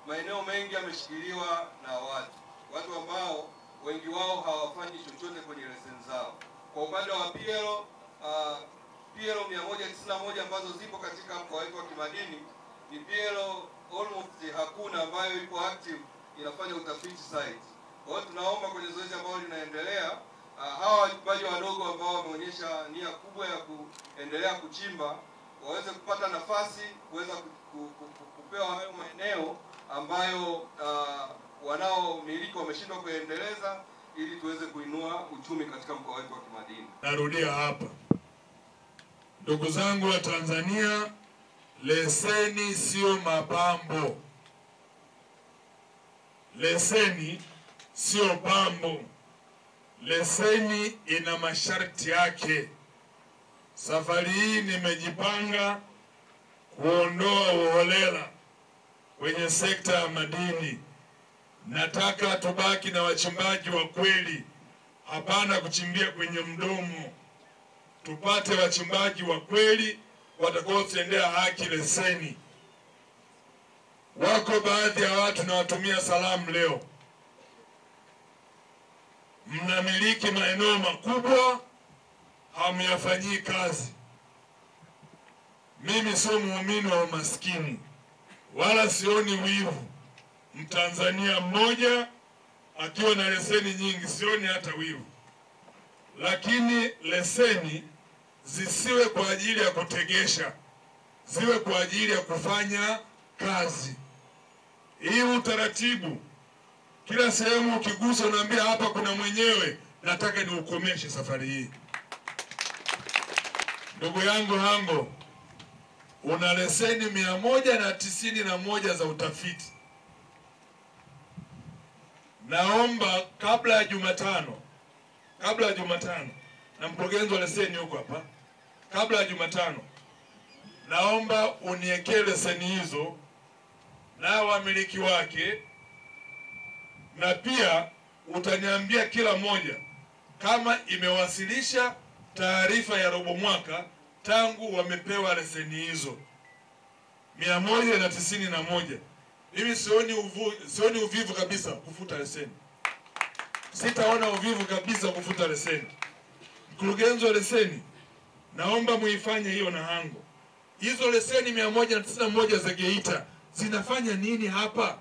maeneo mengi yameshikiliwa na watu ambao wengi wao hawafanyi chochote kwenye leseni zao. Kwa upande wa PL 191 ambazo zipo katika mkoa wetu wa kimadini, ni PL almost hakuna ambayo ipo active inafanya utafiti site. Kwa hiyo tunaomba kwenye zoezi ambalo linaendelea, hawa wachimbaji wadogo ambao wameonyesha nia kubwa ya kuendelea kuchimba waweze kupata nafasi kuweza kupewa hayo maeneo ambayo wanaomiliki wameshindwa kuendeleza, ili tuweze kuinua uchumi katika mkoa wetu wa kimadini. Narudia hapa, ndugu zangu wa Tanzania, leseni sio mapambo. Leseni sio pambo. Leseni ina masharti yake. Safari hii nimejipanga kuondoa uholela kwenye sekta ya madini. Nataka tubaki na wachimbaji wa kweli, hapana kuchimbia kwenye mdomo. Tupate wachimbaji wa kweli watakaotendea haki leseni. Wako baadhi ya watu na watumia salamu leo, mnamiliki maeneo makubwa, hamyafanyii kazi. Mimi sio muumini wa umaskini, wala sioni wivu. Mtanzania mmoja akiwa na leseni nyingi, sioni hata wivu. Lakini leseni zisiwe kwa ajili ya kutegesha, ziwe kwa ajili ya kufanya kazi. Hii utaratibu, kila sehemu ukigusa unaambia hapa kuna mwenyewe, nataka niukomeshe safari hii. Ndugu yangu Hango, una leseni 191 za utafiti. Naomba kabla ya Jumatano, na mkurugenzi wa leseni huko hapa, kabla ya Jumatano, naomba uniekee leseni hizo na wamiliki wake, na pia utaniambia kila moja kama imewasilisha taarifa ya robo mwaka tangu wamepewa leseni hizo 191. Mimi sioni uvivu kabisa kufuta leseni. Sitaona uvivu kabisa kufuta leseni. Mkurugenzi wa leseni, naomba muifanye hiyo na Hango. Hizo leseni 191 za Geita zinafanya nini hapa?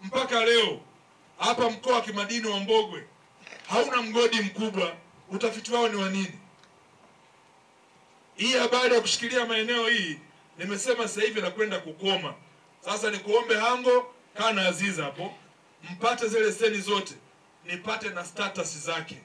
Mpaka leo hapa mkoa wa kimadini wa Mbogwe hauna mgodi mkubwa, utafiti wao ni wa nini? Hii habari ya kushikilia maeneo hii nimesema sasa hivi nakwenda kukoma. Sasa nikuombe Hango, kana Aziza hapo, mpate zile leseni zote, nipate na status zake.